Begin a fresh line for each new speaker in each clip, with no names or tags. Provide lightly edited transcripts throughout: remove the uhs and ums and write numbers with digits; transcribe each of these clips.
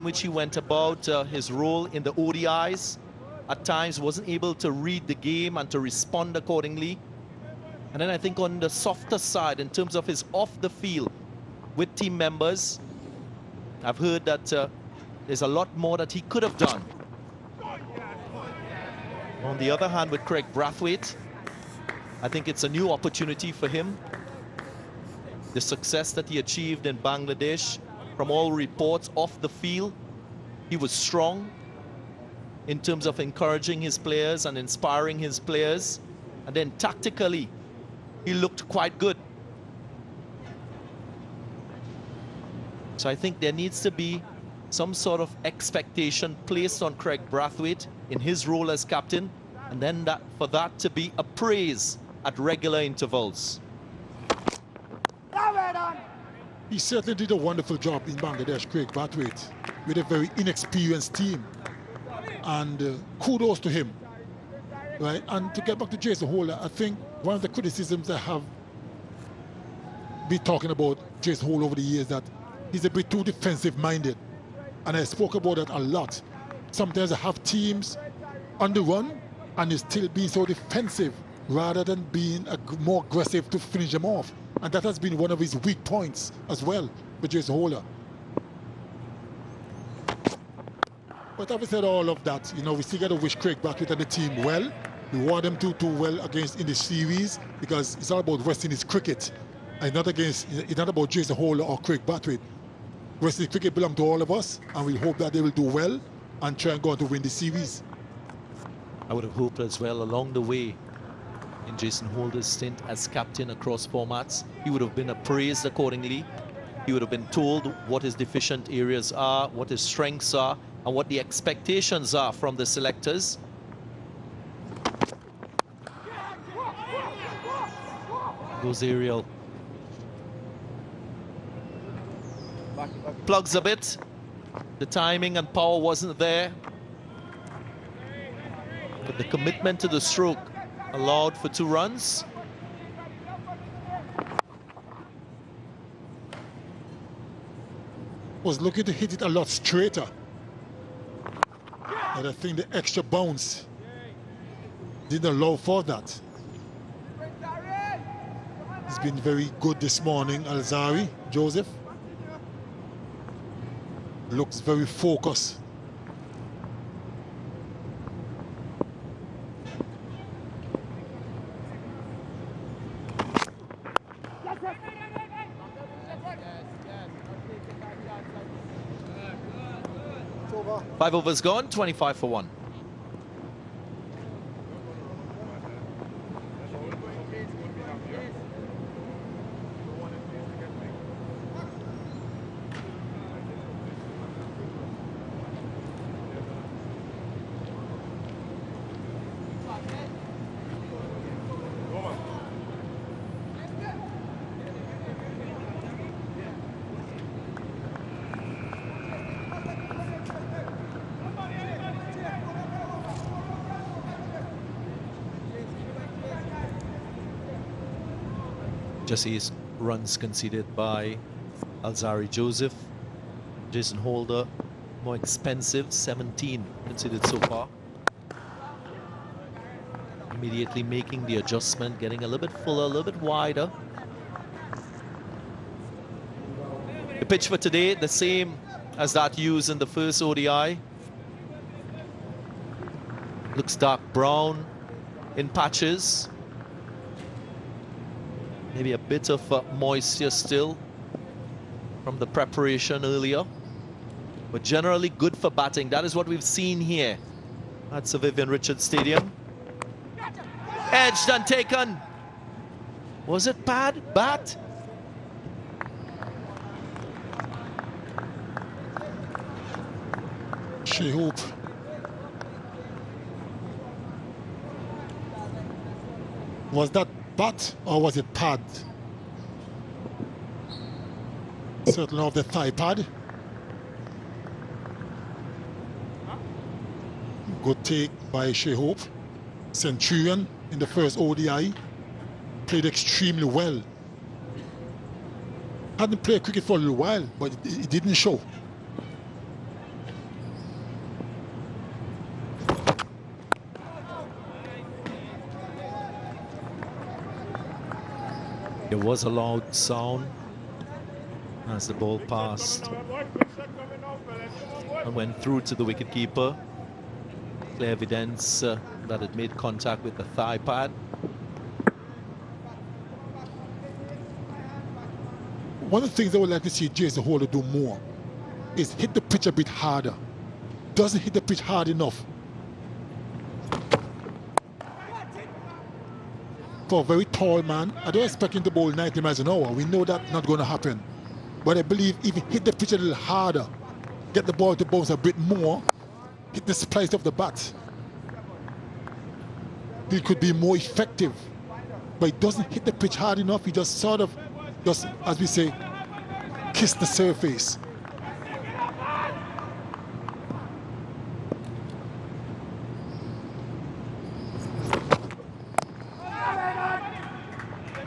which he went about his role in the ODIs. At times wasn't able to read the game and to respond accordingly. And then I think on the softer side, in terms of his off the field with team members, I've heard that there's a lot more that he could have done. On the other hand, with Craig Brathwaite, I think it's a new opportunity for him. The success that he achieved in Bangladesh, from all reports off the field, he was strong in terms of encouraging his players and inspiring his players. And then tactically, he looked quite good. So I think there needs to be some sort of expectation placed on Craig Brathwaite in his role as captain, and then for that to be appraised at regular intervals.
He certainly did a wonderful job in Bangladesh, Craig Brathwaite, with a very inexperienced team. And kudos to him. Right? And to get back to Jason Holder, I think one of the criticisms I have been talking about Jason Holder over the years that he's a bit too defensive-minded. And I spoke about that a lot. Sometimes I have teams on the run and he's still being so defensive rather than being more aggressive to finish them off. And that has been one of his weak points as well with Jason Holder. But having said all of that, you know, we still got to wish Craig Brathwaite and the team well. We want them to do well against in the series because it's all about West Indies cricket. And it's not about Jason Holder or Craig Brathwaite. West Indies cricket belongs to all of us, and we hope that they will do well and try and go on to win the series.
I would have hoped as well along the way in Jason Holder's stint as captain across formats, he would have been appraised accordingly. He would have been told what his deficient areas are, what his strengths are, and what the expectations are from the selectors. Goes aerial. Plugs a bit. The timing and power wasn't there. But the commitment to the stroke allowed for 2 runs.
Was looking to hit it a lot straighter. And I think the extra bounce didn't allow for that. He's been very good this morning, Alzari, Joseph. Looks very focused.
Five overs gone, 25 for 1. Just 8 runs conceded by Alzari Joseph. Jason Holder, more expensive, 17 conceded so far. Immediately making the adjustment, getting a little bit fuller, a little bit wider. The pitch for today, the same as that used in the first ODI. Looks dark brown in patches. Maybe a bit of moisture still from the preparation earlier. But generally good for batting. That is what we've seen here at Sir Vivian Richards Stadium. Edged and taken. Was it pad? Bat?
She hope. Was that bat or was it pad? Certainly of the thigh pad. Good take by Shea Hope. Centurion in the first ODI. Played extremely well. Hadn't played cricket for a little while, but it didn't show.
There was a loud sound as the ball passed and went through to the wicketkeeper. Clear evidence that it made contact with the thigh pad.
One of the things I would like to see Jason Holder do more is hit the pitch a bit harder. Doesn't hit the pitch hard enough. For a very tall man, I don't expect him to bowl 90 miles an hour. We know that's not going to happen. But I believe if he hit the pitch a little harder, get the ball to bounce a bit more, hit the splice of the bat, he could be more effective. But he doesn't hit the pitch hard enough. He just sort of, just as we say, kiss the surface.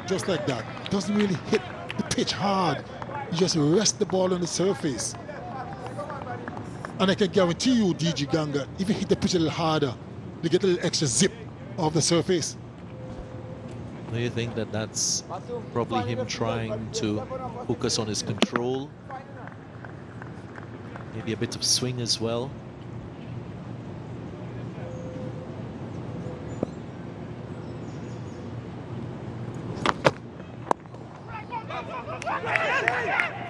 Just like that. Doesn't really hit the pitch hard. You just rest the ball on the surface. And I can guarantee you, DG Ganga, if you hit the pitch a little harder, you get a little extra zip off the surface.
Do you think that that's probably him trying to focus on his control? Maybe a bit of swing as well.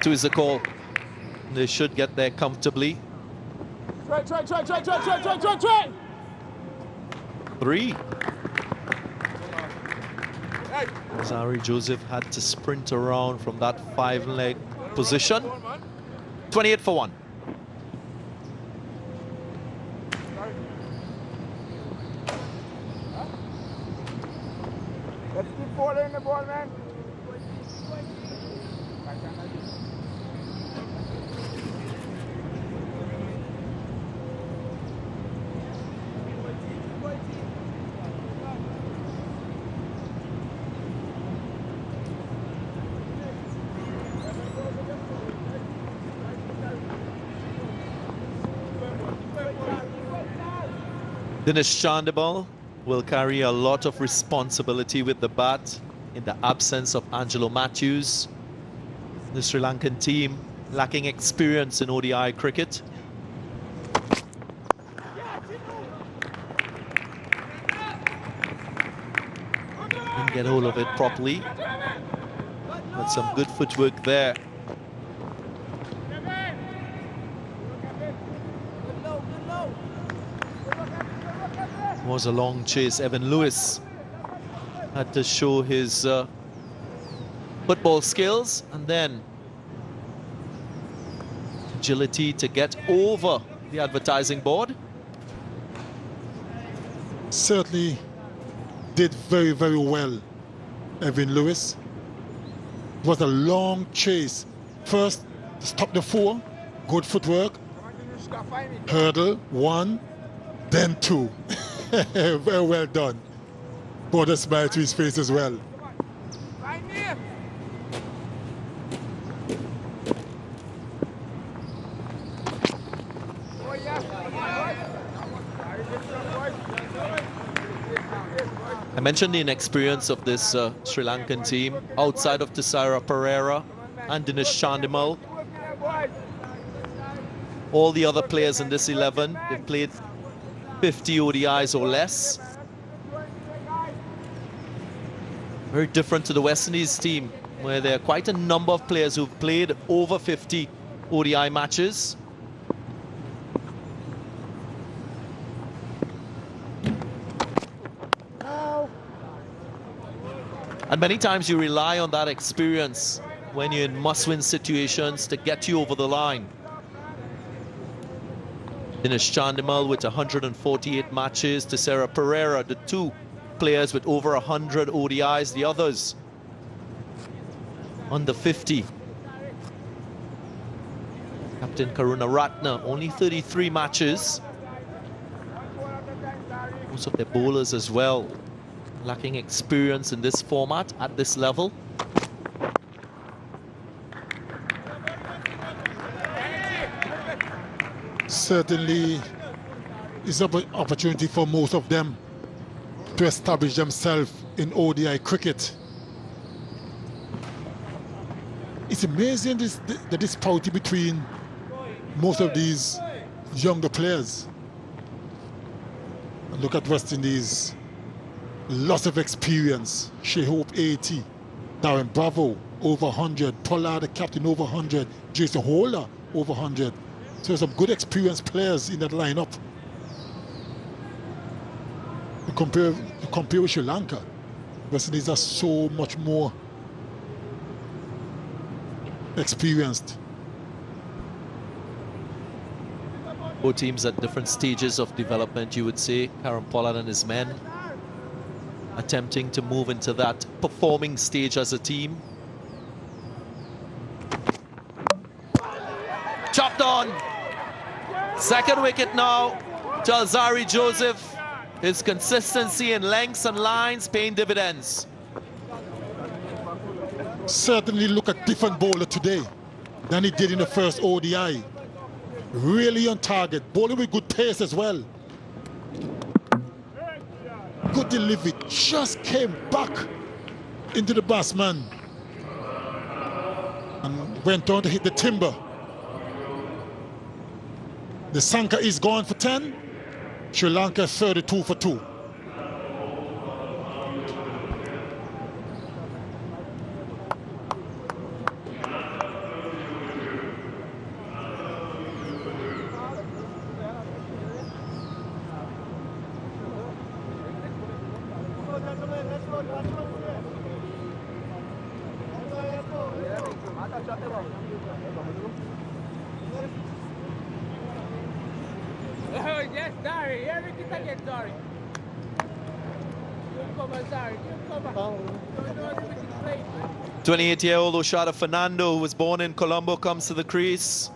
Two is the call. They should get there comfortably.
Try.
3. Zari Joseph had to sprint around from that 5-leg position. 28 for 1.
Let's keep following the ball, man.
Dinesh Chandimal will carry a lot of responsibility with the bat in the absence of Angelo Matthews. The Sri Lankan team lacking experience in ODI cricket. Didn't get hold of it properly, but some good footwork there. Was a long chase. Evan Lewis had to show his football skills and then agility to get over the advertising board.
Certainly did very, very well, Evan Lewis. It was a long chase. First, stop the 4, good footwork. Hurdle 1, then 2. Very well done. Brought a smile to his face as well.
I mentioned the inexperience of this Sri Lankan team outside of Tisara Pereira and Dinesh Chandimal. All the other players in this 11, they've played 50 ODIs or less. Very different to the West Indies team, where there are quite a number of players who've played over 50 ODI matches. And many times you rely on that experience when you're in must-win situations to get you over the line. Dinesh Chandimal with 148 matches, Tisara Pereira, the 2 players with over 100 ODIs, the others under 50. Captain Karuna Ratna, only 33 matches. Most of their bowlers as well, lacking experience in this format at this level.
Certainly is an opportunity for most of them to establish themselves in ODI cricket. It's amazing the disparity between most of these younger players. And look at West Indies. Lots of experience. Shea Hope 80. Darren Bravo over 100. Pollard the captain over 100. Jason Holder over 100. So some good experienced players in that lineup. To compare with Sri Lanka, West Indies are so much more experienced.
Both teams at different stages of development, you would say. Karen Pollard and his men attempting to move into that performing stage as a team. Chopped on. Second wicket now to Alzarri Joseph. His consistency in lengths and lines paying dividends.
Certainly look a different bowler today than he did in the first ODI. Really on target, bowling with good pace as well. Good delivery, just came back into the batsman and went on to hit the timber. The Sanka is gone for 10. Sri Lanka 32 for 2.
Yes, sorry. Every kiss again, sorry. Give cover, sorry. Give cover. Don't know everything's played, man.
28-year-old Oshada Fernando, who was born in Colombo, comes to the crease.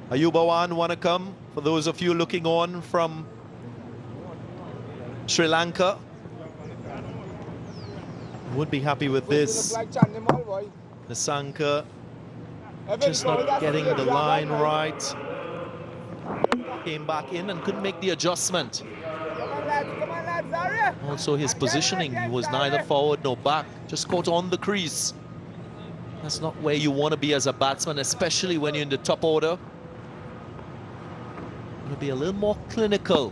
Ayubawan want to come, for those of you looking on from Sri Lanka. Would be happy with this. Nisanka just not getting the line right. Came back in and couldn't make the adjustment. Also his positioning, he was neither forward nor back, just caught on the crease. That's not where you want to be as a batsman, especially when you're in the top order. You want to be a little more clinical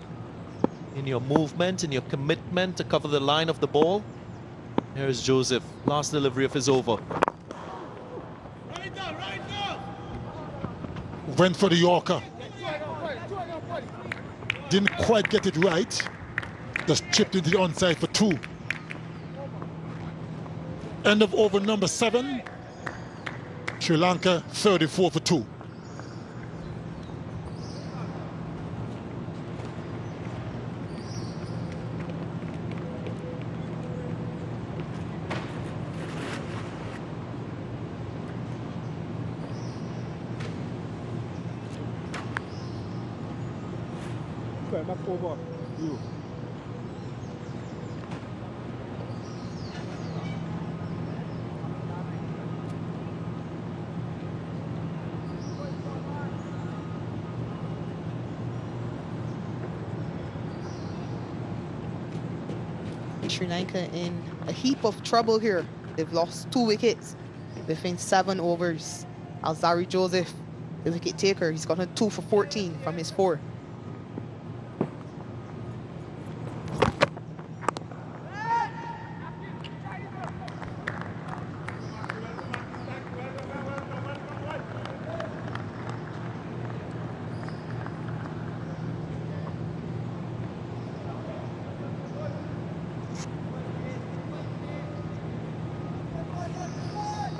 in your movement, in your commitment to cover the line of the ball. Here's Joseph, last delivery of his over.
Went for the Yorker. Didn't quite get it right. Just chipped into the onside for 2. End of over number 7. Sri Lanka 34 for 2.
Sri Lanka in a heap of trouble here. They've lost 2 wickets within 7 overs. Alzarri Joseph, the wicket taker, he's gotten 2 for 14 from his 4.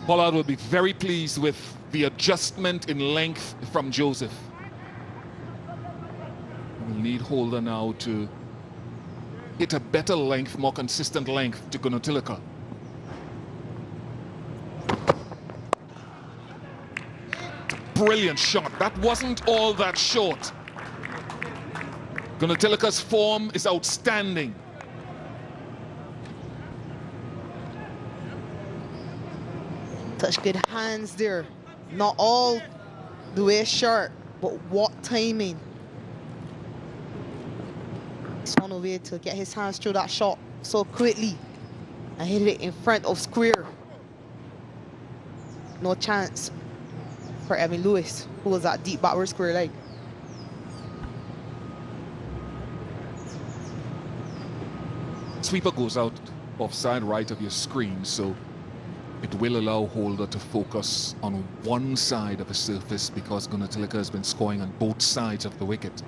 Pollard will be very pleased with the adjustment in length from Joseph. We'll need Holder now to hit a better length, more consistent length to Gunatilaka. Brilliant shot. That wasn't all that short. Gunatilaka's form is outstanding.
Such good hands there. Not all the way short, but what timing. He's found a way to get his hands through that shot so quickly and hit it in front of square. no chance for Evan Lewis, who was at deep backward square leg.
Sweeper goes out offside right of your screen, so it will allow holder to focus on one side of the surface because Gunatilaka has been scoring on both sides of the wicket.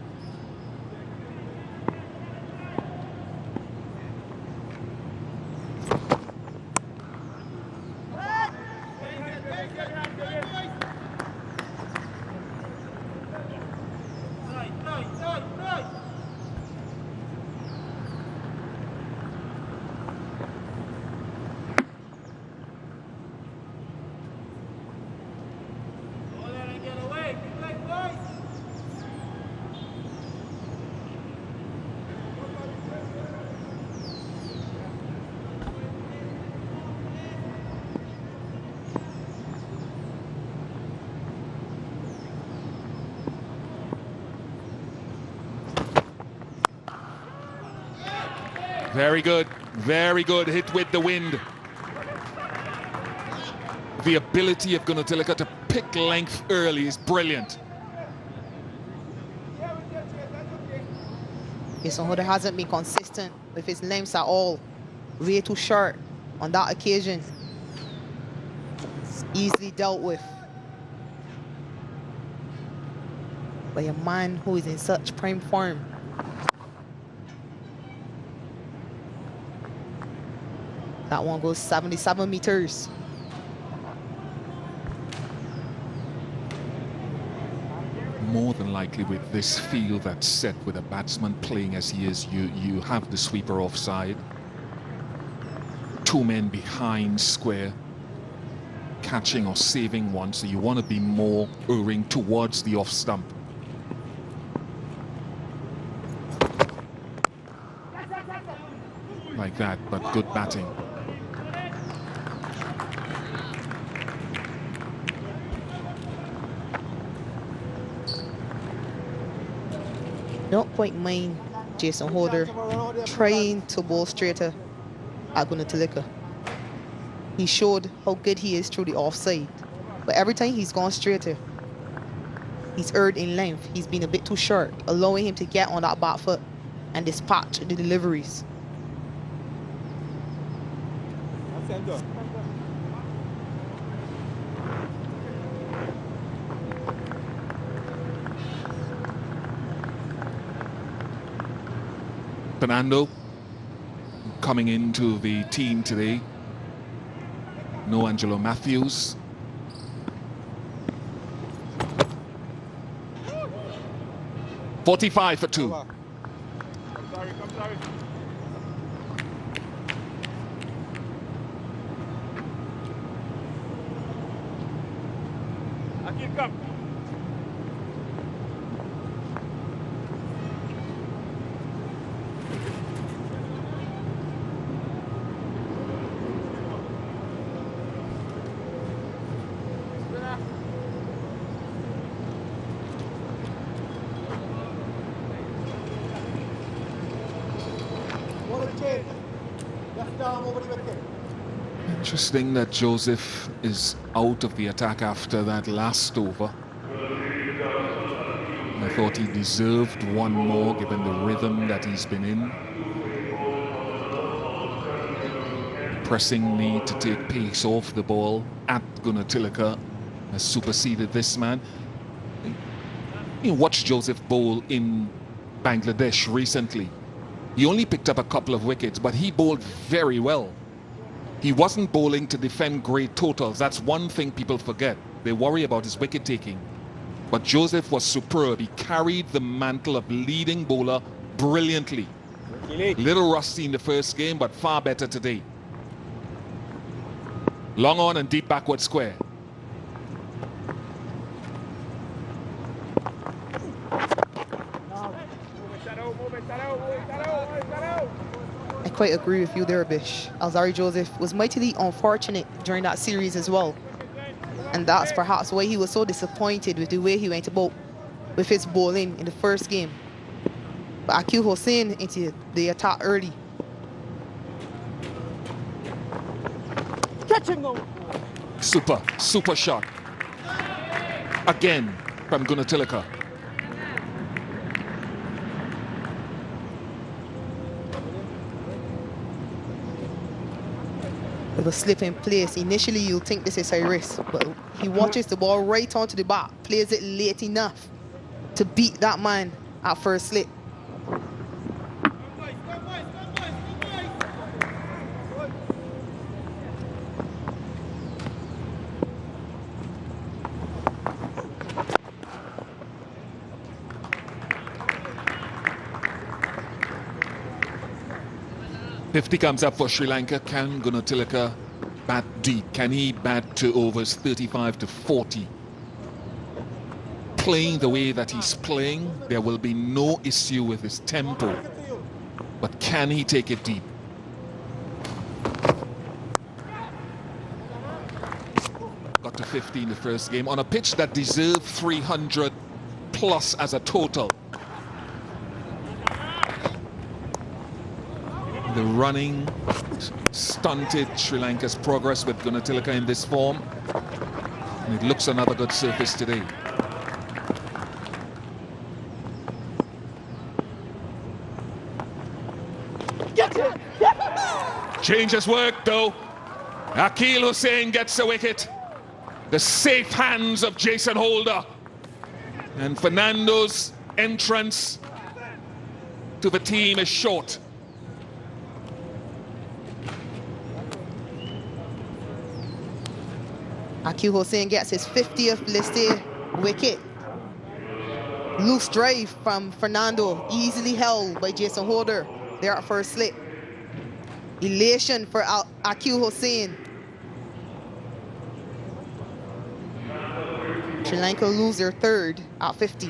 Very good hit with the wind. The ability of Gunatilaka to pick length early is brilliant.
Jason Holder hasn't been consistent with his lengths at all. Way too short on that occasion. It's easily dealt with by a man who is in such prime form. That one goes 77 meters.
More than likely with this field that's set with a batsman playing as he is, you have the sweeper offside. Two men behind square, catching or saving one, so you want to be more erring towards the off stump. Like that, but good batting.
Don't quite mind Jason Holder trying to bowl straighter at Gunatilaka. He showed how good he is through the offside, but every time he's gone straighter, he's erred in length. He's been a bit too short, allowing him to get on that back foot and dispatch the deliveries.
Fernando coming into the team today. No Angelo Matthews. .45 for 2.
I'm sorry. Akil, come.
Interesting that Joseph is out of the attack after that last over. I thought he deserved one more given the rhythm that he's been in. Pressing need to take pace off the ball at Gunatilaka has superseded this man. You watched Joseph bowl in Bangladesh recently. He only picked up a couple of wickets, but he bowled very well. He wasn't bowling to defend great totals. That's one thing people forget. They worry about his wicket taking. But Joseph was superb. He carried the mantle of leading bowler brilliantly. Little rusty in the first game, but far better today. Long on and deep backward square.
I quite agree with you there, Bish. Alzarri Joseph was mightily unfortunate during that series as well. And that's perhaps why he was so disappointed with the way he went about with his bowling in the first game. But Akil Hossain into the attack early.
Catch him though.
Super shot. Again from Gunatilaka.
With a slip in place, initially you'll think this is high risk, but he watches the ball right onto the back, plays it late enough to beat that man at first slip.
.50 comes up for Sri Lanka. Can Gunatilaka bat deep? Can he bat to overs 35 to 40? Playing the way that he's playing, there will be no issue with his tempo. But can he take it deep? Got to 50 in the first game on a pitch that deserved 300 plus as a total. The running stunted Sri Lanka's progress with Gunatilaka in this form. And it looks another good surface today. Changes work though. Akil Hussain gets the wicket. The safe hands of Jason Holder. And Fernando's entrance to the team is short.
Akil Hussain gets his 50th listed wicket. Loose drive from Fernando, easily held by Jason Holder there at first slip. Elation for Akil Hussain. Sri Lanka lose their third at 50.